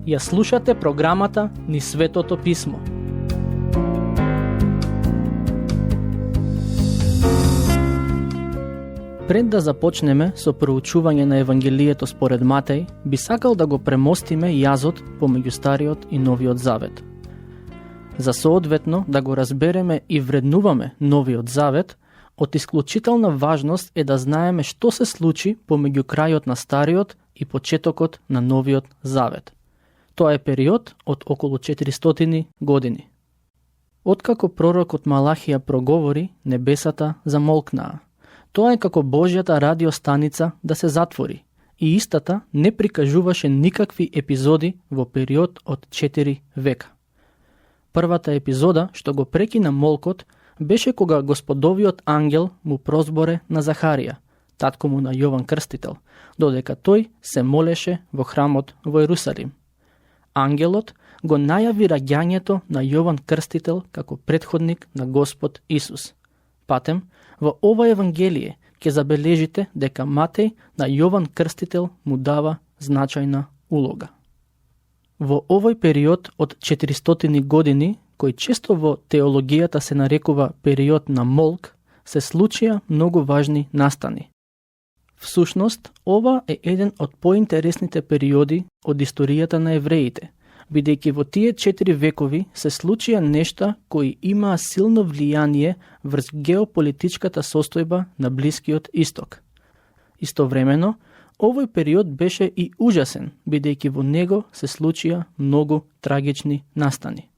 Ја слушате програмата Низ Светото Писмо. Пред да започнеме со проучување на Евангелието според Матеј, би сакал да го премостиме јазот помеѓу Стариот и Новиот Завет. За соодветно да го разбереме и вреднуваме Новиот Завет, од исклучителна важност е да знаеме што се случи помеѓу крајот на Стариот и почетокот на Новиот Завет. Тоа е период од околу 400 години. Откако пророкот Малахија проговори, небесата замолкнаа. Тоа е како Божјата радиостаница да се затвори и истата не прикажуваше никакви епизоди во период од 4 века. Првата епизода што го прекина молкот беше кога Господовиот ангел му прозборе на Захарија, татко му на Јован Крстител, додека тој се молеше во храмот во Ерусалим. Ангелот го најави раѓањето на Јован Крстител како претходник на Господ Исус. Патем, во ова Евангелие ќе забележите дека Матеј на Јован Крстител му дава значајна улога. Во овој период од 400 години, кој често во теологијата се нарекува период на молк, се случија многу важни настани. Всушност, ова е еден од поинтересните периоди од историјата на евреите, бидејќи во тие 4 векови се случија нешта кои имаа силно влијание врз геополитичката состојба на Блискиот Исток. Истовремено, овој период беше и ужасен, бидејќи во него се случија многу трагични настани.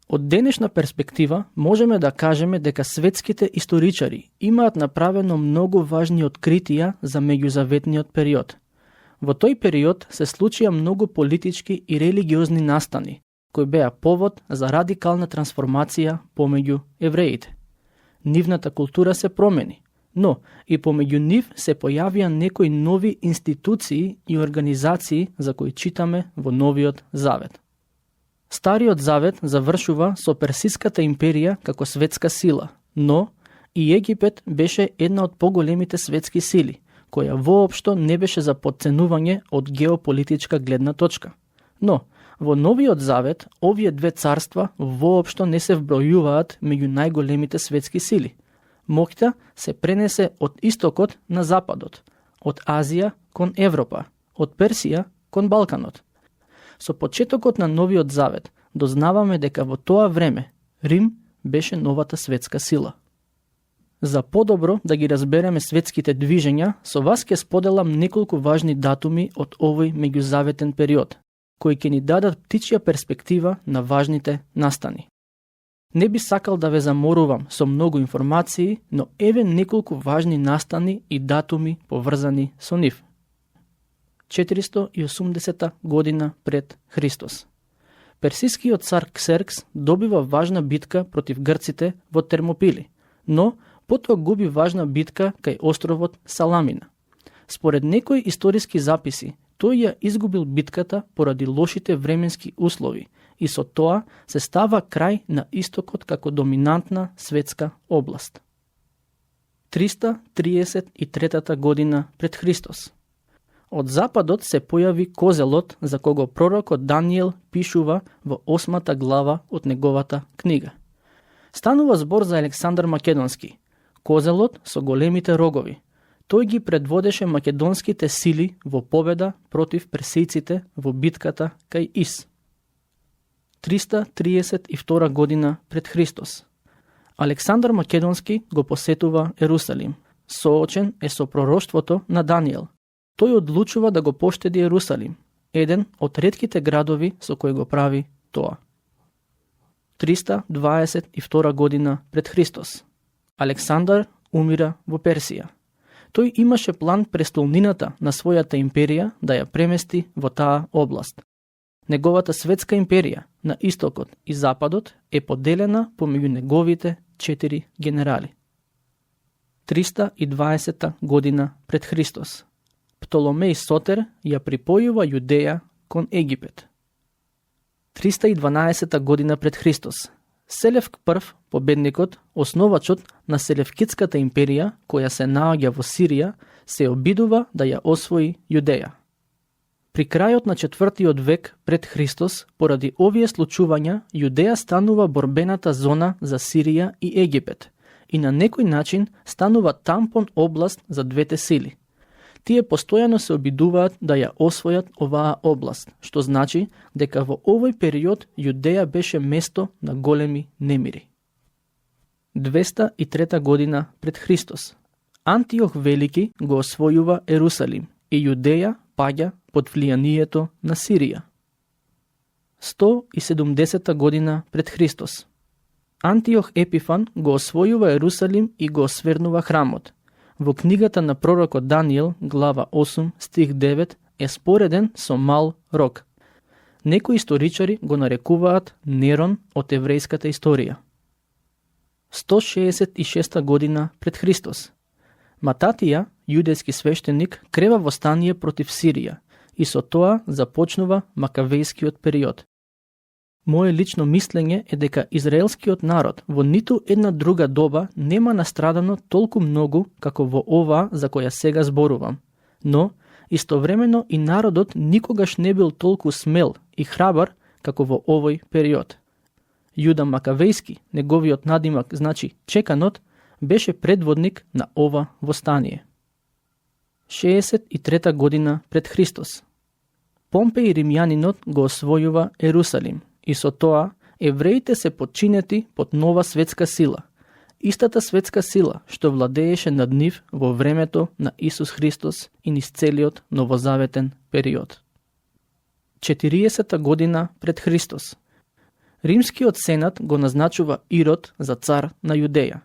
Од денешна перспектива можеме да кажеме дека светските историчари имаат направено многу важни откритија за меѓузаветниот период. Во тој период се случија многу политички и религиозни настани, кои беа повод за радикална трансформација помеѓу евреите. Нивната култура се промени, но и помеѓу нив се појавија некои нови институции и организации за кои читаме во Новиот Завет. Стариот Завет завршува со Персиската империја како светска сила, но и Египет беше една од поголемите светски сили, која воопшто не беше за потценување од геополитичка гледна точка. Но, во Новиот Завет, овие две царства воопшто не се вбројуваат меѓу најголемите светски сили. Моќта се пренесе од истокот на западот, од Азија кон Европа, од Персија кон Балканот. Со почетокот на Новиот Завет дознаваме дека во тоа време Рим беше новата светска сила. За подобро да ги разбереме светските движења, со вас ќе споделам неколку важни датуми од овој меѓузаветен период, кои ќе ни дадат птичја перспектива на важните настани. Не би сакал да ве заморувам со многу информации, но еве неколку важни настани и датуми поврзани со нив. 480 година пред Христос. Персискиот цар Ксеркс добива важна битка против грците во Термопили, но потоа губи важна битка кај островот Саламина. Според некои историски записи, тој ја изгубил битката поради лошите временски услови и со тоа се става крај на истокот како доминантна светска област. 333 година пред Христос. Од западот се појави козелот за кого пророкот Даниел пишува во 8 глава од неговата книга. Станува збор за Александар Македонски, козелот со големите рогови. Тој ги предводеше македонските сили во победа против персијците во битката кај Ис. 332 година пред Христос. Александар Македонски го посетува Ерусалим. Соочен е со пророштвото на Даниел. Тој одлучува да го поштеди Ерусалим, еден од ретките градови со кој го прави тоа. 322 година пред Христос. Александар умира во Персија. Тој имаше план престолнината на својата империја да ја премести во таа област. Неговата светска империја на истокот и западот е поделена помеѓу неговите 4 генерали. 320 година пред Христос. Птоломеј Сотер ја припојува Јудеја кон Египет. 312 година пред Христос. Селевк прв, победникот, основачот на Селевкитската империја, која се наоѓа во Сирија, се обидува да ја освои Јудеја. При крајот на 4. век пред Христос, поради овие случувања, Јудеја станува борбената зона за Сирија и Египет и на некој начин станува тампон област за двете сили. Тие постојано се обидуваат да ја освојат оваа област, што значи дека во овој период Јудеја беше место на големи немири. 203 година пред Христос. Антиох Велики го освојува Ерусалим и Јудеја паѓа под влијанието на Сирија. 170 година пред Христос. Антиох Епифан го освојува Ерусалим и го освернува храмот. Во книгата на пророкот Даниел, глава 8, стих 9, е спореден со мал рок. Некои историчари го нарекуваат Нерон од еврејската историја. 166 година пред Христос. Мататија, јудејски свештеник, крева востание против Сирија и со тоа започнува макавејскиот период. Моje лично мислење е дека израелскиот народ во ниту една друга доба нема настрадано толку многу како во оваа за која сега зборувам, но истовремено и народот никогаш не бил толку смел и храбар како во овој период. Јуда Макавејски, неговиот надимак значи чеканот, беше предводник на ова востание. 63 година пред Христос. Помпеј римјанинот го освојува Ерусалим и со тоа евреите се подчинети под нова светска сила, истата светска сила што владееше над нив во времето на Исус Христос и низ целиот новозаветен период. 40 година пред Христос. Римскиот сенат го назначува Ирод за цар на Јудеја.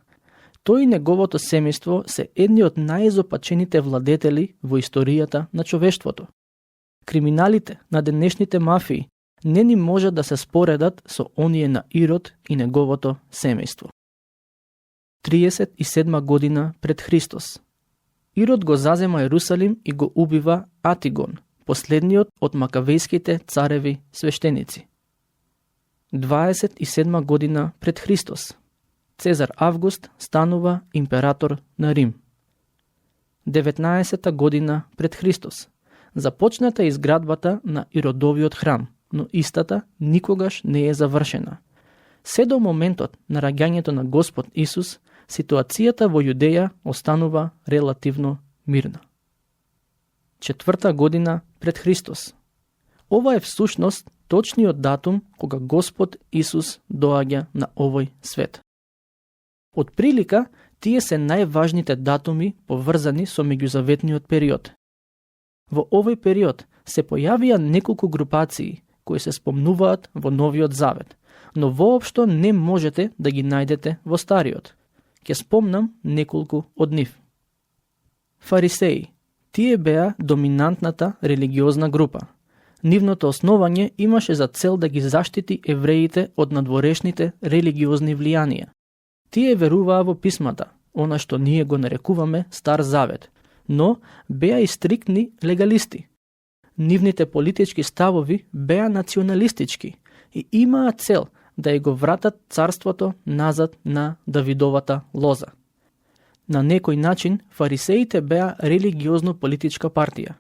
Тој и неговото семејство се едни од најизопачените владетели во историјата на човештвото. Криминалите на денешните мафии не ни може да се споредат со оние на Ирод и неговото семејство. 37 година пред Христос. Ирод го зазема Ерусалим и го убива Атигон, последниот од макавејските цареви свештеници. 27 година пред Христос. Цезар Август станува император на Рим. 19 година пред Христос. Започната изградбата на Иродовиот храм, но истата никогаш не е завршена. Се до моментот на раѓањето на Господ Исус, ситуацијата во Јудеја останува релативно мирна. 4 година пред Христос. Ова е всушност точниот датум кога Господ Исус доаѓа на овој свет. Од прилика, тие се најважните датуми поврзани со меѓузаветниот период. Во овој период се појавија неколку групации кои се спомнуваат во Новиот Завет, но воопшто не можете да ги најдете во Стариот. Ќе спомнам неколку од нив. Фарисеи. Тие беа доминантната религиозна група. Нивното основање имаше за цел да ги заштити евреите од надворешните религиозни влијанија. Тие веруваа во писмата, она што ние го нарекуваме Стар Завет, но беа и стриктни легалисти. Нивните политички ставови беа националистички и имаа цел да ја го вратат царството назад на Давидовата лоза. На некој начин, фарисеите беа религиозно-политичка партија.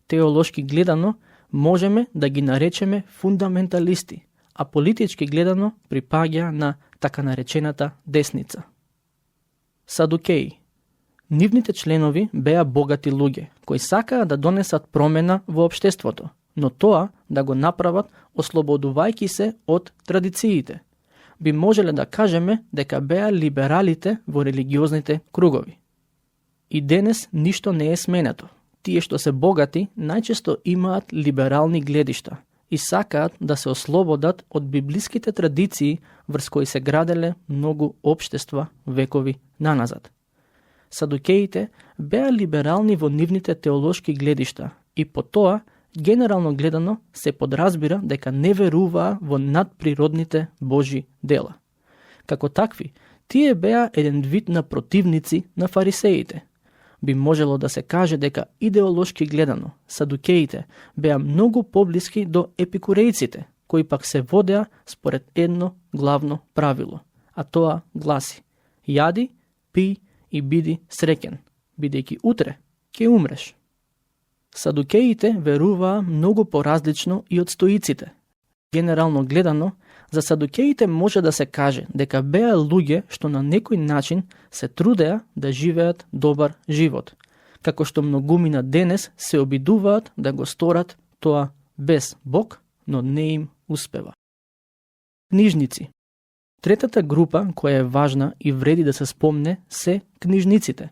Теолошки гледано, можеме да ги наречеме фундаменталисти, а политички гледано припаѓа на така наречената десница. Садукеи. Нивните членови беа богати луѓе, кои сакаа да донесат промена во општеството, но тоа да го направат ослободувајќи се од традициите. Би можеле да кажеме дека беа либералите во религиозните кругови. И денес ништо не е сменето. Тие што се богати најчесто имаат либерални гледишта и сакаат да се ослободат од библиските традиции врз кои се граделе многу општества векови наназад. Садукеите беа либерални во нивните теолошки гледишта и по тоа, генерално гледано, се подразбира дека не веруваа во надприродните Божи дела. Како такви, тие беа еден вид на противници на фарисеите. Би можело да се каже дека идеолошки гледано, садукеите беа многу поблиски до епикурејците, кои пак се водеа според едно главно правило, а тоа гласи: јади, пи и биди среќен, бидејќи утре ќе умреш. Садукеите веруваа многу поразлично и од стоиците. Генерално гледано, за садукеите може да се каже дека беа луѓе што на некој начин се трудеа да живеат добар живот, како што многумина денес се обидуваат да го сторат тоа без Бог, но не им успева. Книжници. Третата група која е важна и вреди да се спомне се книжниците.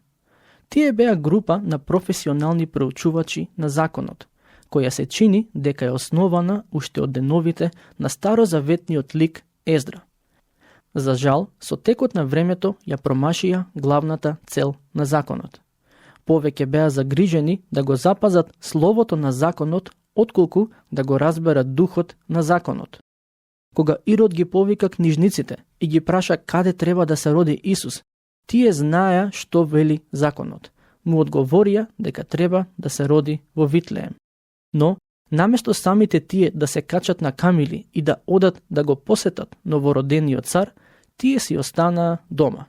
Тие беа група на професионални проучувачи на законот, која се чини дека е основана уште од деновите на старозаветниот лик Ездра. За жал, со текот на времето ја промашија главната цел на законот. Повеќе беа загрижени да го запазат словото на законот, отколку да го разберат духот на законот. Кога Ирод ги повика книжниците и ги праша каде треба да се роди Исус, тие знаеа што вели законот. Му одговорија дека треба да се роди во Витлеем. Но, наместо самите тие да се качат на камили и да одат да го посетат новородениот цар, тие си останаа дома.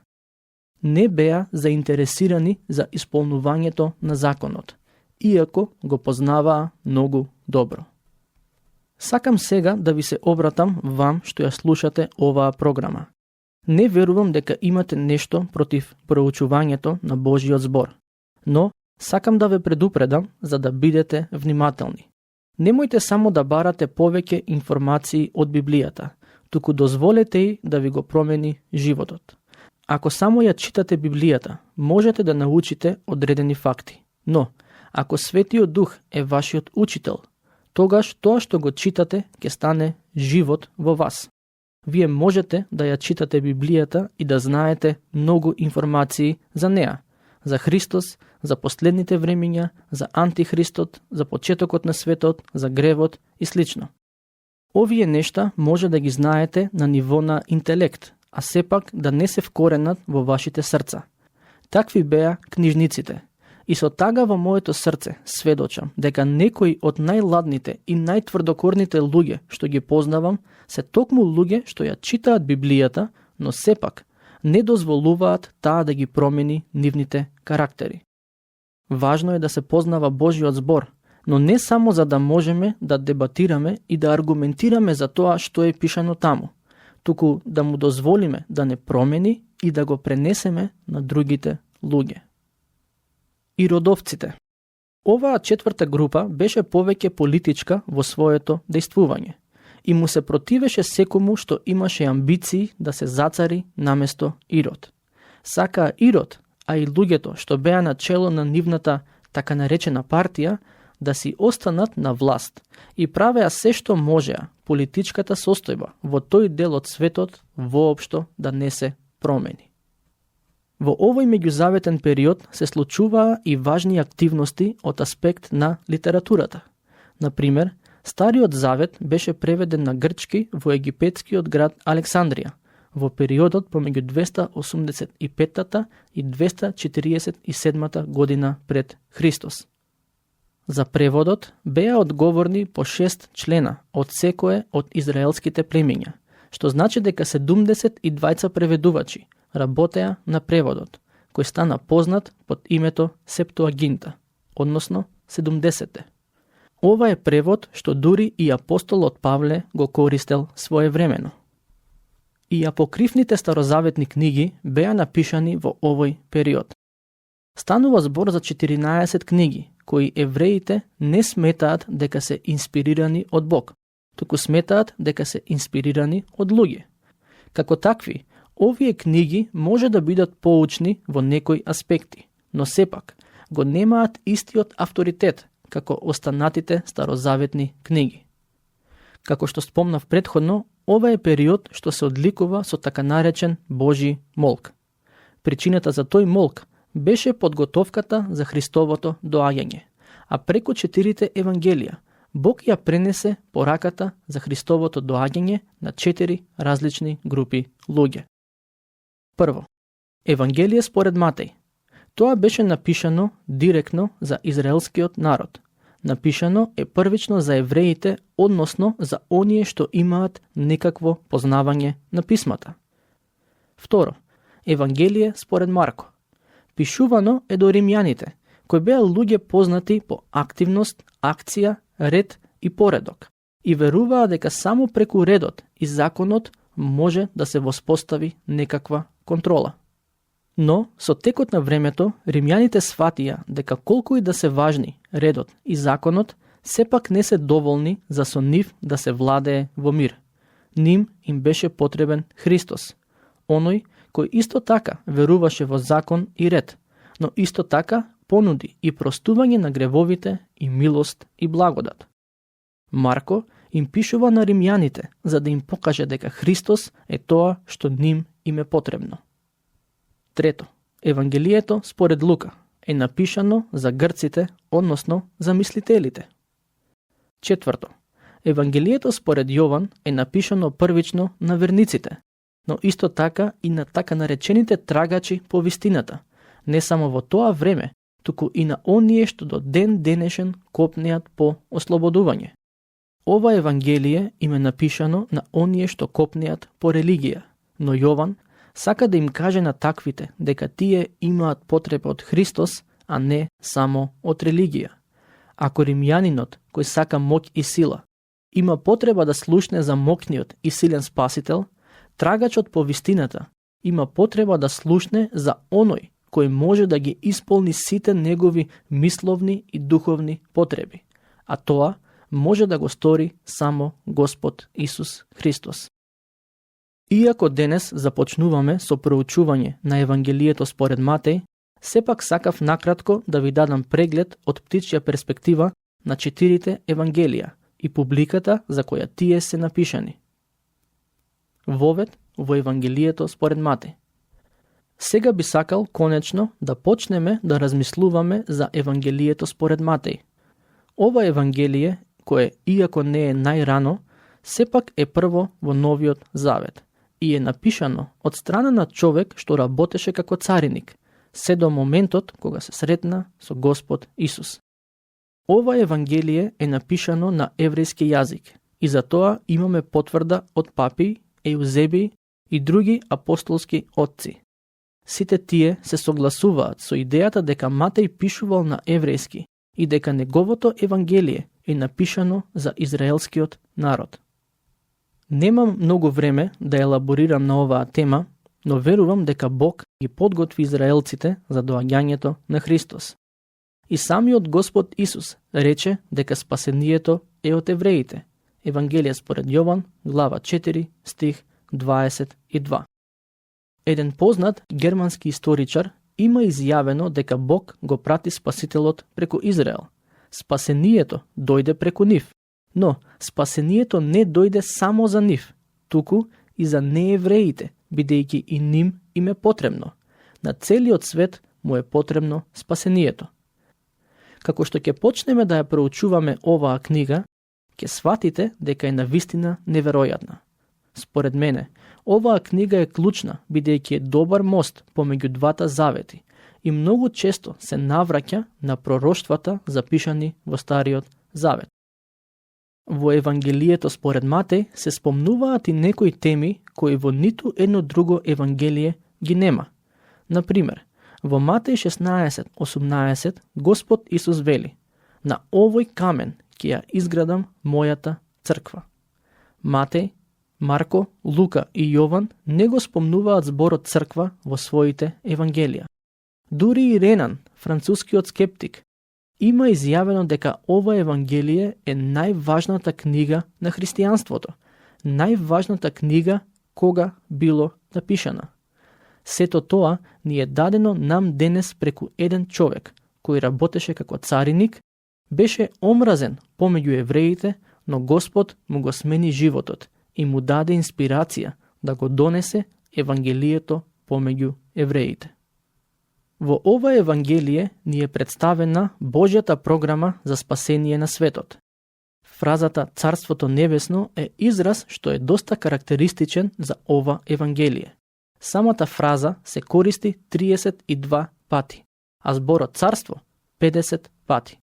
Не беа заинтересирани за исполнувањето на законот, иако го познаваа многу добро. Сакам сега да ви се обратам вам што ја слушате оваа програма. Не верувам дека имате нешто против проучувањето на Божиот збор, но сакам да ве предупредам за да бидете внимателни. Немојте само да барате повеќе информации од Библијата, туку дозволете и да ви го промени животот. Ако само ја читате Библијата, можете да научите одредени факти, но ако Светиот Дух е вашиот учител, тогаш тоа што го читате ќе стане живот во вас. Вие можете да ја читате Библијата и да знаете многу информации за неа, за Христос, за последните времиња, за Антихристот, за почетокот на светот, за гревот и слично. Овие нешта може да ги знаете на ниво на интелект, а сепак да не се вкоренат во вашите срца. Такви беа книжниците. И со тага во моето срце сведочам дека некои од најладните и најтврдокорните луѓе што ги познавам се токму луѓе што ја читаат Библијата, но сепак не дозволуваат таа да ги промени нивните карактери. Важно е да се познава Божиот збор, но не само за да можеме да дебатираме и да аргументираме за тоа што е пишано таму, туку да му дозволиме да не промени и да го пренесеме на другите луѓе. Иродовците. Оваа четврта група беше повеќе политичка во своето дејствување и му се противеше секому што имаше амбиции да се зацари наместо Ирод. Сакаа Ирод, а и луѓето што беа на чело на нивната така наречена партија, да си останат на власт и правеа се што можеа политичката состојба во тој дел од светот воопшто да не се промени. Во овој меѓузаветен период се случуваа и важни активности од аспект на литературата. Например, Стариот Завет беше преведен на грчки во египетскиот град Александрија во периодот помеѓу 285 и 247 година пред Христос. За преводот беа одговорни по 6 члена од секое од израелските племиња, што значи дека 72 преведувачи работеа на преводот, кој стана познат под името Септуагинта, односно 70-те. Ова е превод што дури и апостолот Павле го користел своевремено. И апокривните старозаветни книги беа напишани во овој период. Станува збор за 14 книги, кои евреите не сметаат дека се инспирирани од Бог, туку сметаат дека се инспирирани од луѓе. Како такви, овие книги може да бидат поучни во некои аспекти, но сепак го немаат истиот авторитет како останатите старозаветни книги. Како што спомнав претходно, ова е период што се одликува со така наречен Божи молк. Причината за тој молк беше подготовката за Христовото доаѓање, а преку 4 евангелија Бог ја пренесе пораката за Христовото доаѓање на 4 различни групи луѓе. Прво, Евангелие според Матеј. Тоа беше напишано директно за израелскиот народ. Напишано е првично за евреите, односно за оние што имаат некакво познавање на писмата. Второ, Евангелие според Марко. Пишувано е до римјаните, кои беа луѓе познати по активност, акција, ред и поредок, и веруваа дека само преку редот и законот може да се воспостави некаква контрола. Но, со текот на времето, римјаните сфатија дека колку и да се важни редот и законот, сепак не се доволни за со нив да се владее во мир. Ним им беше потребен Христос, оној кој исто така веруваше во закон и ред, но исто така понуди и простување на гревовите и милост и благодат. Марко им пишува на римјаните за да им покаже дека Христос е тоа што ним им е потребно. Трето, Евангелието според Лука е напишано за грците, односно за мислителите. Четврто, Евангелието според Јован е напишано првично на верниците, но исто така и на така наречените трагачи по вистината, не само во тоа време, туку и на оние што до ден денешен копнеат по ослободување. Ова Евангелие им е напишано на оние што копнеат по религија, но Јован сака да им каже на таквите дека тие имаат потреба од Христос, а не само од религија. Ако римјанинот, кој сака моќ и сила, има потреба да слушне за моќниот и силен спасител, трагачот по вистината има потреба да слушне за оној кој може да ги исполни сите негови мисловни и духовни потреби, а тоа може да го стори само Господ Исус Христос. Иако денес започнуваме со проучување на Евангелието според Матеј, сепак сакав накратко да ви дадам преглед од птичја перспектива на 4 Евангелија и публиката за која тие се напишани. Вовед во Евангелието според Матеј. Сега би сакал конечно да почнеме да размислуваме за Евангелието според Матеј. Ова Евангелие, кое иако не е најрано, сепак е прво во Новиот Завет и е напишано од страна на човек што работеше како цариник, се до моментот кога се сретна со Господ Исус. Ова Евангелие е напишано на еврејски јазик и за тоа имаме потврда од папи, Еузебиј и други апостолски отци. Сите тие се согласуваат со идејата дека Матеј пишувал на еврејски и дека неговото Евангелие е напишано за израелскиот народ. Немам многу време да елаборирам на оваа тема, но верувам дека Бог ги подготви израелците за доаѓањето на Христос. И самиот Господ Исус рече дека спасението е од евреите. Евангелие според Јован, глава 4, стих 22. Еден познат германски историчар има изјавено дека Бог го прати спасителот преку Израел. Спасението дојде преку нив, но спасението не дојде само за нив, туку и за неевреите, бидејќи и ним им е потребно. На целиот свет му е потребно спасението. Како што ќе почнеме да ја проучуваме оваа книга, ќе сватите дека е навистина неверојатна. Според мене, оваа книга е клучна, бидејќи е добар мост помеѓу двата завети и многу често се навраќа на пророштвата запишани во Стариот Завет. Во Евангелието според Матеј се спомнуваат и некои теми кои во ниту едно друго Евангелие ги нема. Например, во Матеј 16:18 Господ Исус вели: "На овој камен ќе ја изградам мојата црква." Матеј, Марко, Лука и Јован не го спомнуваат зборот црква во своите Евангелија. Дури и Ренан, францускиот скептик, има изјавено дека ова Евангелие е најважната книга на христијанството, најважната книга кога било напишана. Сето тоа ни е дадено нам денес преку еден човек, кој работеше како цариник, беше омразен помеѓу евреите, но Господ му го смени животот и му даде инспирација да го донесе Евангелието помеѓу евреите. Во ова Евангелие ни е представена Божјата програма за спасение на светот. Фразата Царството небесно е израз што е доста карактеристичен за ова Евангелие. Самата фраза се користи 32 пати, а зборот царство 50 пати.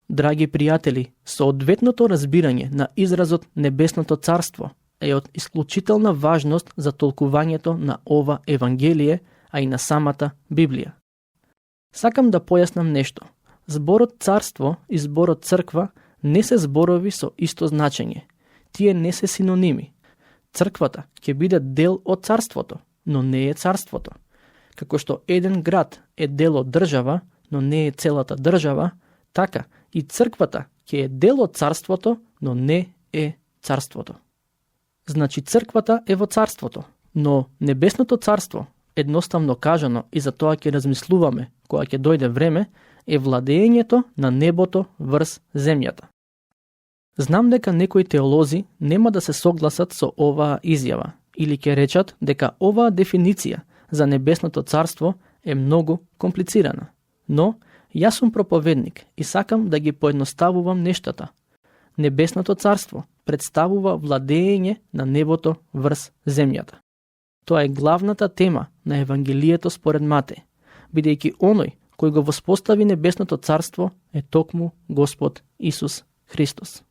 Драги пријатели, соодветното разбирање на изразот Небесното царство е од исклучителна важност за толкувањето на ова Евангелие, а и на самата Библија. Сакам да појаснам нешто. Зборот царство и зборот црква не се зборови со исто значење. Тие не се синоними. Црквата ќе биде дел од царството, но не е царството. Како што еден град е дел од држава, но не е целата држава, така и црквата ќе е дел од царството, но не е царството. Значи црквата е во царството, но небесното царство, едноставно кажано и за тоа ќе размислуваме кога ќе дојде време, е владеењето на небото врз земјата. Знам дека некои теолози нема да се согласат со оваа изјава или ќе речат дека оваа дефиниција за небесното царство е многу комплицирана. Но јас сум проповедник и сакам да ги поедноставувам нештата. Небесното царство представува владеење на небото врз земјата. Тоа е главната тема на Евангелието според Матеј, бидејќи оној кој го воспостави небесното царство е токму Господ Исус Христос.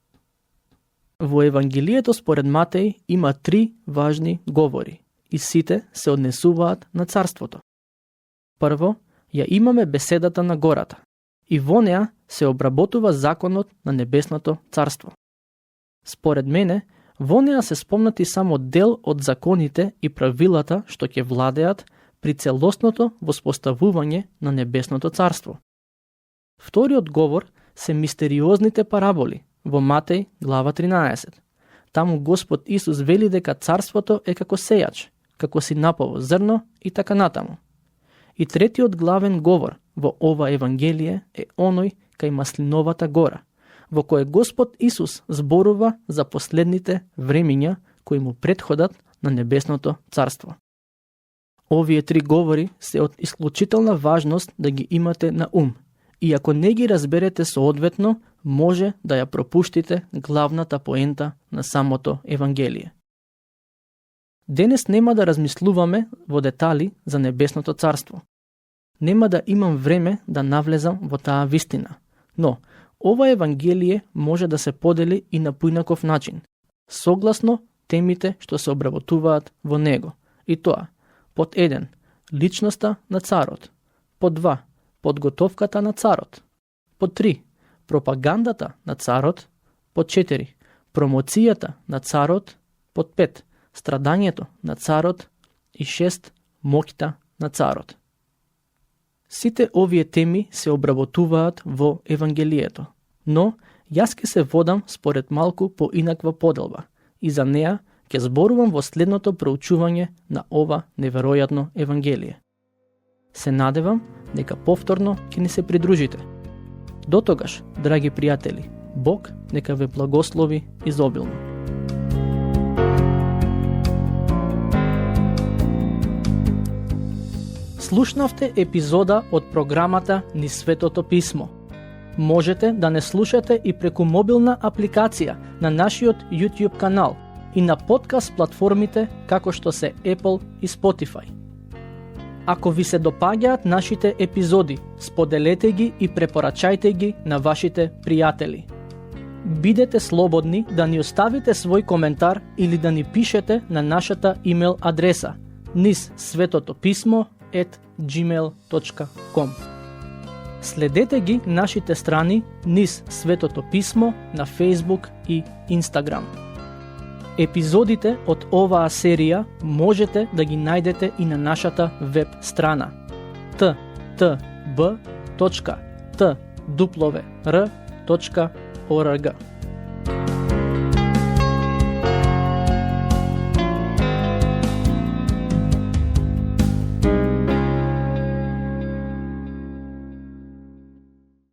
Во Евангелието според Матеј има 3 важни говори и сите се однесуваат на царството. Прво, ја имаме беседата на гората и во неа се обработува законот на небесното царство. Според мене, во неа се спомнати само дел од законите и правилата што ќе владеат при целосното воспоставување на небесното царство. Вториот говор се мистериозните параболи во Матеј глава 13. Таму Господ Исус вели дека царството е како сејач, како си напало зрно и така натаму. И третиот главен говор во ова Евангелие е оној кај Маслиновата гора, во кој Господ Исус зборува за последните времиња кои му претходат на небесното царство. Овие 3 говори се од исклучителна важност да ги имате на ум, и ако не ги разберете соодветно, може да ја пропуштите главната поента на самото Евангелие. Денес нема да размислуваме во детали за небесното царство. Нема да имам време да навлезам во таа вистина, но ова Евангелие може да се подели и на поинаков начин, согласно темите што се обработуваат во него. И тоа, под 1, личноста на царот, под 2, подготовката на царот, под 3, пропагандата на царот, под 4, промоцијата на царот, под 5, страдањето на царот и 6, моќта на царот. Сите овие теми се обработуваат во Евангелието, но јас ке се водам според малку поинаква поделба и за неа ќе зборувам во следното проучување на ова неверојатно Евангелие. Се надевам дека повторно ќе ни се придружите. Дотогаш, драги пријатели, Бог нека ве благослови изобилно. Слушнавте епизода од програмата Низ Светото Писмо. Можете да не слушате и преку мобилна апликација на нашиот YouTube канал и на подкаст платформите како што се Apple и Spotify. Ако ви се допаѓаат нашите епизоди, споделете ги и препорачајте ги на вашите пријатели. Бидете слободни да ни оставите свој коментар или да ни пишете на нашата имейл адреса nizsvetotopисmo@gmail.com. Следете ги нашите страни Низ Светото Писмо на Facebook и Instagram. Епизодите од оваа серија можете да ги најдете и на нашата веб страна ttb.twr.org.